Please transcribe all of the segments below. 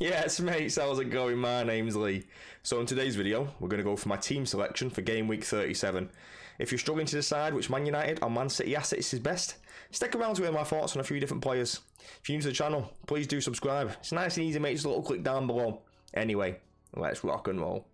Yes, mates, how's it going? My name's Lee. So in today's video, we're going to go for my team selection for game week 37. If you're struggling to decide which Man United or Man City assets is best, stick around to hear my thoughts on a few different players. If you're new to the channel, please do subscribe. It's nice and easy, mate, just a little click down below. Anyway, let's rock and roll.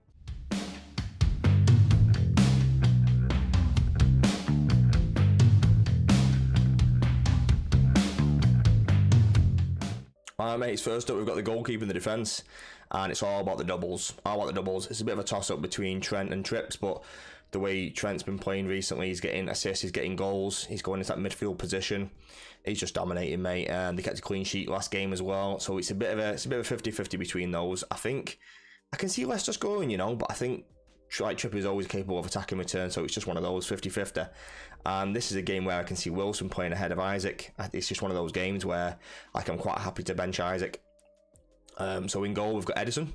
Alright mates, first up we've got the goalkeeper and the defence, and it's all about the doubles. It's a bit of a toss-up between Trent and Trips, but the way Trent's been playing recently, he's getting assists, he's getting goals, he's going into that midfield position. He's just dominating, mate, and they kept a clean sheet last game as well, so it's a bit of a 50-50 between those. I think I can see Leicester scoring, but I think Tripp is always capable of attacking return, so it's just one of those 50-50. And this is a game where I can see Wilson playing ahead of Isaac. It's just one of those games where I'm quite happy to bench Isaac. So in goal we've got Edison.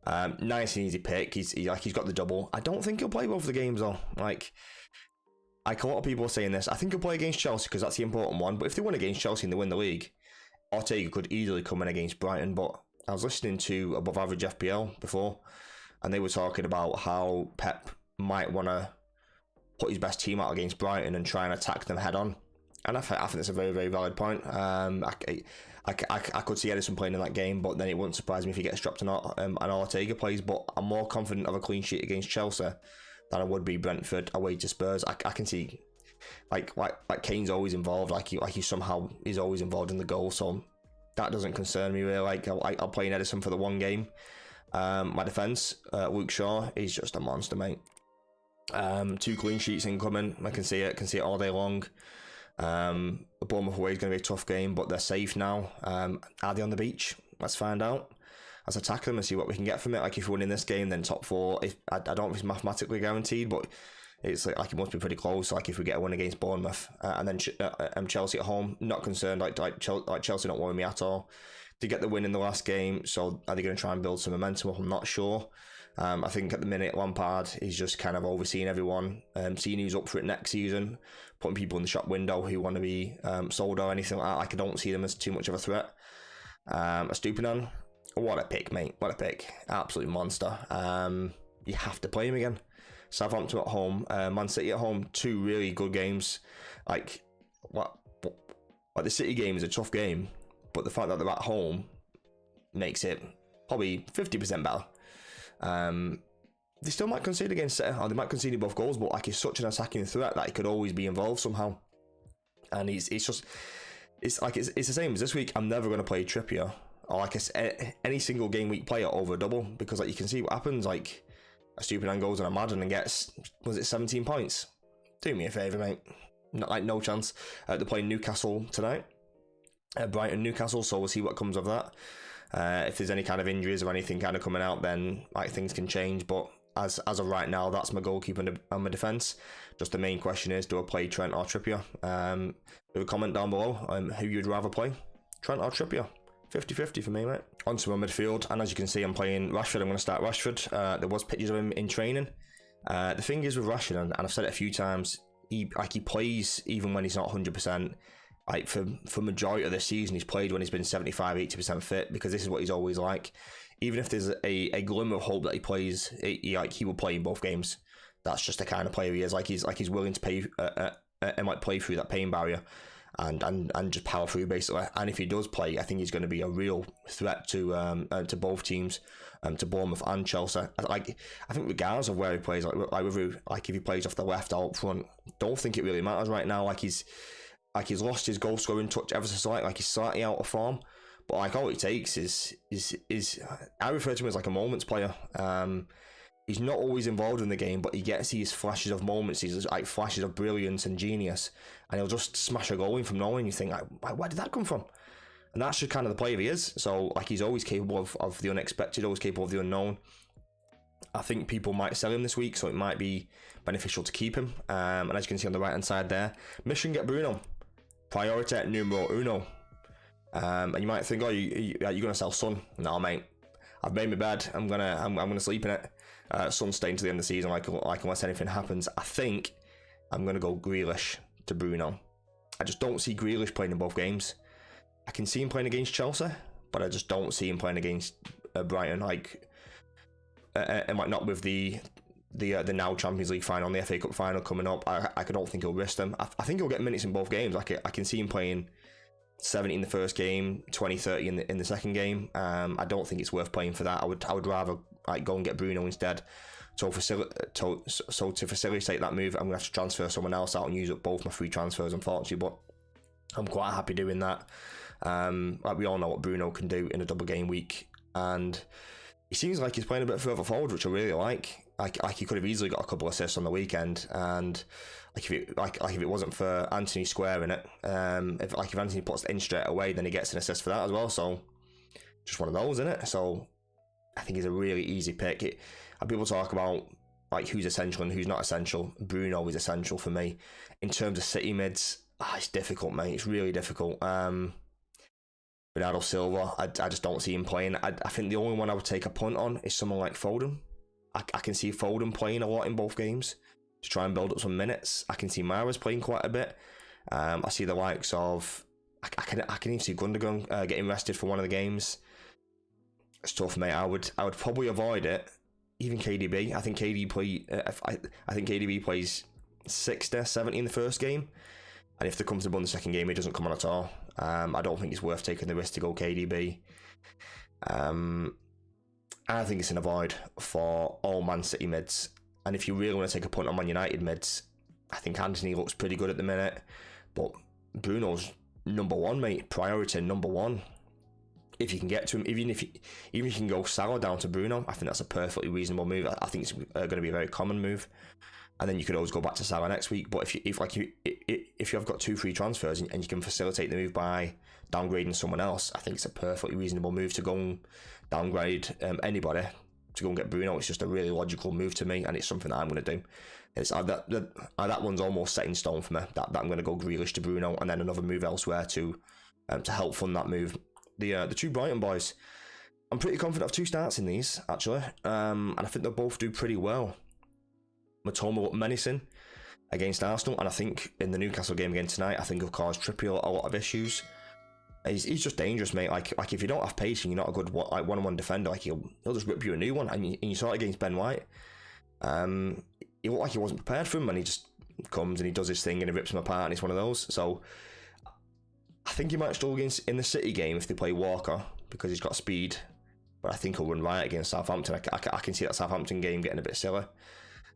Nice and easy pick. He's got the double. I don't think he'll play both the games though. Like a lot of people are saying this. I think he'll play against Chelsea because that's the important one. But if they win against Chelsea and they win the league, Ortega could easily come in against Brighton. But I was listening to Above Average FPL before, and they were talking about how Pep might want to put his best team out against Brighton and try and attack them head on. And I think that's a very, very valid point. I could see Edison playing in that game, but then it wouldn't surprise me if he gets dropped and Ortega plays. But I'm more confident of a clean sheet against Chelsea than I would be Brentford away to Spurs. I can see like Kane's always involved. He somehow is always involved in the goal, so that doesn't concern me really. I'll play in Edison for the one game. My defence, Luke Shaw, he's just a monster, mate. 2 clean sheets incoming. I can see it all day long. Bournemouth away is going to be a tough game, but they're safe now. Are they on the beach? Let's find out. Let's attack them and see what we can get from it. Like if we're winning this game, then top 4. I don't know if it's mathematically guaranteed, but it's like it must be pretty close. Like if we get a win against Bournemouth and then Chelsea at home, not concerned. Like Chelsea don't worry me at all. To get the win in the last game, so are they going to try and build some momentum up? I'm not sure. I think at the minute Lampard is just kind of overseeing everyone, seeing who's up for it next season, putting people in the shop window who want to be sold or anything like that. Like I don't see them as too much of a threat. Estupiñán, what a pick, mate! What a pick! Absolute monster. You have to play him again. Southampton at home, Man City at home. 2 really good games. Like the City game is a tough game, but the fact that they're at home makes it probably 50% better. They still might concede against City, or they might concede both goals, but like he's such an attacking threat that he could always be involved somehow. And it's the same as this week. I'm never going to play Trippier or like any single game week player over a double, because like you can see what happens. Like Estupiñán goes on a Madden and gets, was it 17 points? Do me a favour, mate. No chance. They're playing Newcastle tonight. Brighton Newcastle, so we'll see what comes of that. If there's any kind of injuries or anything kind of coming out, then like things can change. But as of right now, that's my goalkeeper and my defence. Just the main question is, do I play Trent or Trippier? Leave a comment down below who you'd rather play, Trent or Trippier. 50-50 for me, mate. Onto my midfield, and as you can see, I'm playing Rashford. I'm going to start Rashford. There was pictures of him in training. The thing is with Rashford, and I've said it a few times, he plays even when he's not 100%. Like for majority of the season, he's played when he's been 75-80% fit, because this is what he's always like. Even if there's a glimmer of hope that he plays, he will play in both games. That's just the kind of player he is. He's willing to pay and might play through that pain barrier and just power through basically. And if he does play, I think he's going to be a real threat to both teams, to Bournemouth and Chelsea. I think regardless of where he plays, if he plays off the left or up front, don't think it really matters right now. He's lost his goal scoring touch ever so slightly. Like he's slightly out of form, but like all it takes is I refer to him as like a moments player. He's not always involved in the game, but he gets these flashes of moments, these like flashes of brilliance and genius, and he'll just smash a goal in from nowhere, and you think, like, where did that come from? And that's just kind of the player he is. So like he's always capable of the unexpected, always capable of the unknown. I think people might sell him this week, so it might be beneficial to keep him. And as you can see on the right hand side there, mission get Bruno. Priority numero uno. And you might think, oh, you're gonna sell Son? No, mate. I've made my bed. I'm gonna sleep in it. Son staying to the end of the season, like unless anything happens. I think I'm gonna go Grealish to Bruno. I just don't see Grealish playing in both games. I can see him playing against Chelsea, but I just don't see him playing against Brighton. Like, it might not with the now Champions League final and the FA Cup final coming up. I don't think he'll risk them. I think he'll get minutes in both games. Like, I can see him playing 70 in the first game, 20, 30 in the second game. I don't think it's worth playing for that. I would rather like go and get Bruno instead. So to facilitate that move, I'm gonna have to transfer someone else out and use up both my free transfers, unfortunately. But I'm quite happy doing that. Like, we all know what Bruno can do in a double game week, and he seems like he's playing a bit further forward, which I really like. Like he could have easily got a couple of assists on the weekend, and if it wasn't for Anthony squaring it, if Anthony puts it in straight away, then he gets an assist for that as well. So just one of those, isn't it? So I think he's a really easy pick. And people talk about like who's essential and who's not essential. Bruno is essential for me. In terms of City mids, it's difficult, mate. It's really difficult. Bernardo Silva, I just don't see him playing. I think the only one I would take a punt on is someone like Foden. I can see Foden playing a lot in both games to try and build up some minutes. I can see Mahrez playing quite a bit. I see the likes of... I can even see Gundogan getting rested for one of the games. It's tough, mate. I would probably avoid it. Even KDB. I think KDB plays 60, 70 in the first game. And if there comes a bun the second game, he doesn't come on at all. I don't think it's worth taking the risk to go KDB. I think it's an avoid for all Man City mids. And if you really want to take a punt on Man United mids, I think Anthony looks pretty good at the minute. But Bruno's number one, mate. Priority number one. If you can get to him, even if you can go Salah down to Bruno, I think that's a perfectly reasonable move. I think it's going to be a very common move. And then you could always go back to Salah next week. But if you have got two free transfers and you can facilitate the move by downgrading someone else, I think it's a perfectly reasonable move to go and downgrade anybody to go and get Bruno. It's just a really logical move to me, and it's something that I'm going to do. It's that one's almost set in stone for me. That I'm going to go Grealish to Bruno, and then another move elsewhere to help fund that move. The two Brighton boys, I'm pretty confident of two starts in these actually, and I think they'll both do pretty well. Matoma looked menacing against Arsenal, and I think in the Newcastle game again tonight, I think he'll cause Trippier a lot of issues. He's just dangerous, mate. Like if you don't have pace and you're not a good one-on-one defender, like he'll just rip you a new one. And you saw it against Ben White. He looked like he wasn't prepared for him, and he just comes and he does his thing and he rips him apart, and it's one of those. So I think he might struggle against in the City game if they play Walker because he's got speed. But I think he'll run riot against Southampton. I can see that Southampton game getting a bit silly.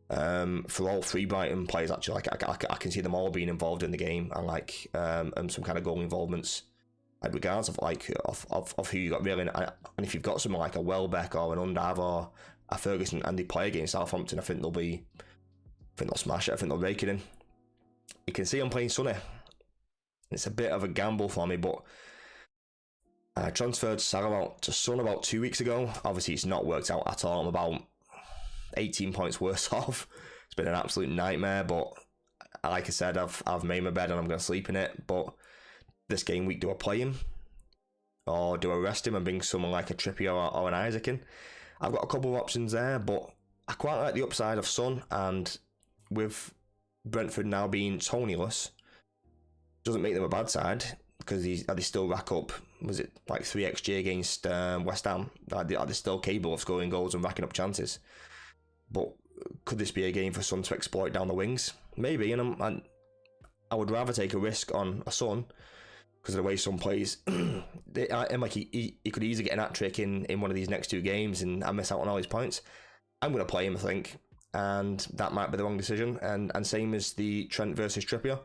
For all three Brighton players, actually, I can see them all being involved in the game and some kind of goal involvements. Regardless of who you got really, and if you've got someone like a Welbeck or an Undav or a Ferguson and they play against Southampton, I think they'll smash it. I think they'll rake it in. You can see I'm playing Sonny. It's a bit of a gamble for me, but I transferred Salah out to Son about 2 weeks ago. Obviously, it's not worked out at all. I'm about 18 points worse off. It's been an absolute nightmare, but like I said, I've made my bed and I'm going to sleep in it. But this game week, do I play him? Or do I rest him and bring someone like a Trippier or an Isaac in? I've got a couple of options there, but I quite like the upside of Son, and with Brentford now being Tonyless, doesn't make them a bad side, because they still rack up, was it like 3xG against West Ham? Are they still capable of scoring goals and racking up chances? But could this be a game for Son to exploit down the wings? Maybe, and I would rather take a risk on a Son, because of the way Son plays. He could easily get an hat-trick in one of these next two games and I miss out on all his points. I'm going to play him, I think, and that might be the wrong decision. And same as the Trent versus Trippier.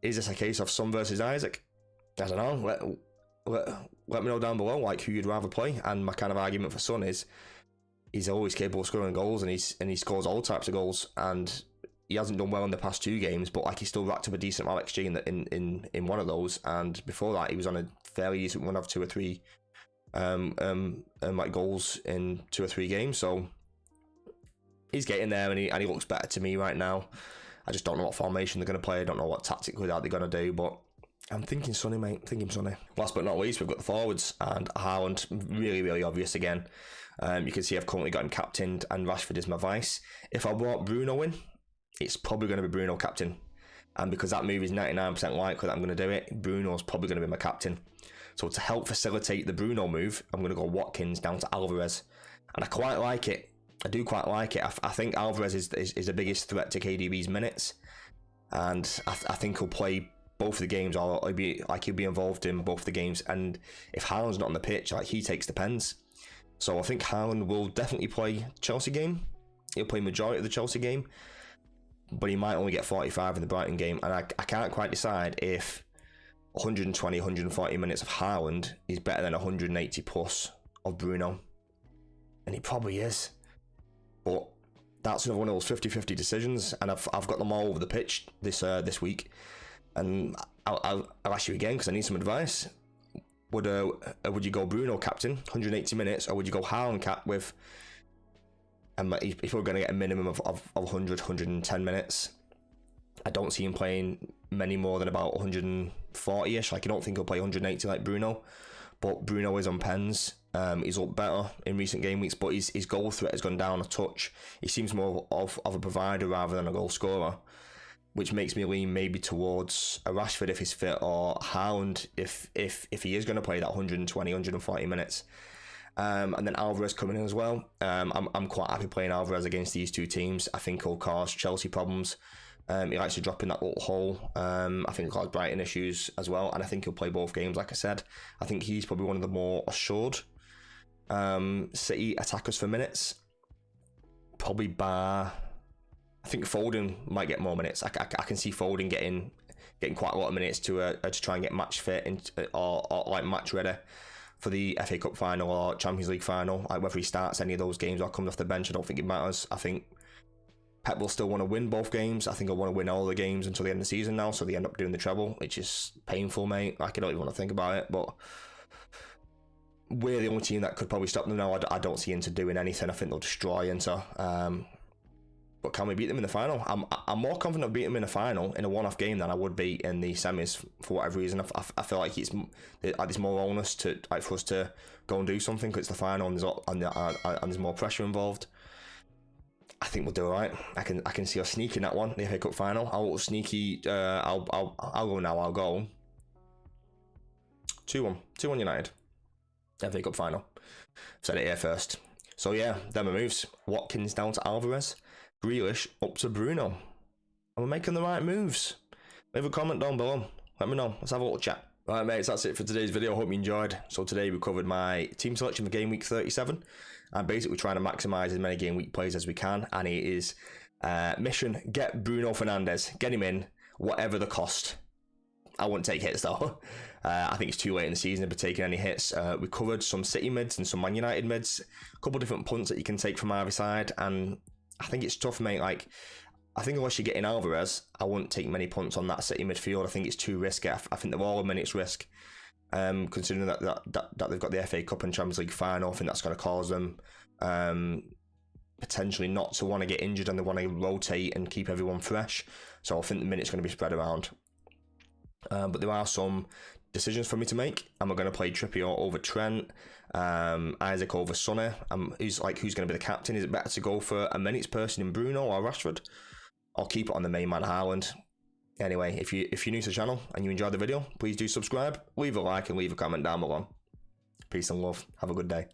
Is this a case of Son versus Isaac? I don't know. Let me know down below who you'd rather play. And my kind of argument for Son is he's always capable of scoring goals, and he scores all types of goals, and he hasn't done well in the past two games, but he still racked up a decent amount of XG in one of those, and before that he was on a fairly decent one of 2 or 3 goals in 2 or 3 games. So he's getting there, and he looks better to me right now. I just don't know what formation they're going to play. I don't know what tactically that they're going to do, but I'm thinking Sonny, mate. Thinking Sonny. Last but not least, we've got the forwards, and Haaland, really, really obvious again. You can see I've currently got him captained, and Rashford is my vice. If I brought Bruno in, it's probably going to be Bruno captain. And because that move is 99% likely that I'm going to do it, Bruno's probably going to be my captain. So to help facilitate the Bruno move, I'm going to go Watkins down to Alvarez. And I quite like it. I do quite like it. I think Alvarez is the biggest threat to KDB's minutes. And I think he'll play both of the games, or he'll be involved in both the games. And if Haaland's not on the pitch, like, he takes the pens. So I think Haaland will definitely play Chelsea game. He'll play majority of the Chelsea game, but he might only get 45 in the Brighton game. And I can't quite decide if 120, 140 minutes of Haaland is better than 180 plus of Bruno. And he probably is. But that's another one of those 50-50 decisions, and I've got them all over the pitch this week. And I'll ask you again because I need some advice. Would you go Bruno captain, 180 minutes, or would you go Haaland cap with? If we're going to get a minimum of 100, 110 minutes, I don't see him playing many more than about 140ish. Like, I don't think he'll play 180 like Bruno, but Bruno is on pens. He's looked better in recent game weeks, but his goal threat has gone down a touch. He seems more of a provider rather than a goal scorer, which makes me lean maybe towards a Rashford if he's fit, or Haaland if he is going to play that 120, 140 minutes. And then Alvarez coming in as well. I'm quite happy playing Alvarez against these two teams. I think he'll cause Chelsea problems. He likes to drop in that little hole. I think he'll cause Brighton issues as well, and I think he'll play both games. Like I said, I think he's probably one of the more assured City attackers for minutes. Probably bar, I think Foden might get more minutes. I can see Foden getting quite a lot of minutes to try and get match fit or like match ready for the FA Cup final or Champions League final. Like, whether he starts any of those games or comes off the bench, I don't think it matters. I think Pep will still want to win both games. I think he'll want to win all the games until the end of the season now, so they end up doing the treble, which is painful, mate. Like, I don't even want to think about it, but we're the only team that could probably stop them now. I don't see Inter doing anything. I think they'll destroy Inter. But can we beat them in the final? I'm more confident of beating them in the final in a one-off game than I would be in the semis for whatever reason. I feel like there's more onus for us to go and do something because it's the final and there's more pressure involved. I think we'll do all right. I can see us sneaking that one, the FA Cup final. I'll sneaky. I'll go now. I'll go 2-1 United. FA Cup final. Said it here first. So yeah, them are moves. Watkins down to Alvarez. Grealish up to Bruno. And we're making the right moves. Leave a comment down below. Let me know. Let's have a little chat. Right, mates, that's it for today's video. I hope you enjoyed. So today we covered my team selection for game week 37. I'm basically trying to maximise as many game week plays as we can. And it is mission, get Bruno Fernandes. Get him in, whatever the cost. I wouldn't take hits though. I think it's too late in the season to be taking any hits. We covered some City mids and some Man United mids. A couple of different punts that you can take from either side. And I think it's tough, mate. Like, I think unless you're getting Alvarez, I wouldn't take many punts on that City midfield. I think it's too risky. I think they're all a minute's risk. Considering that they've got the FA Cup and Champions League final, I think that's going to cause them potentially not to want to get injured, and they want to rotate and keep everyone fresh. So I think the minute's going to be spread around. But there are some decisions for me to make. Am I going to play Trippier over Trent? Isaac over Sonny? Who's going to be the captain? Is it better to go for a minutes person in Bruno or Rashford? I'll keep it on the main man, Haaland. Anyway, if you're new to the channel and you enjoyed the video, please do subscribe, leave a like and leave a comment down below. Peace and love. Have a good day.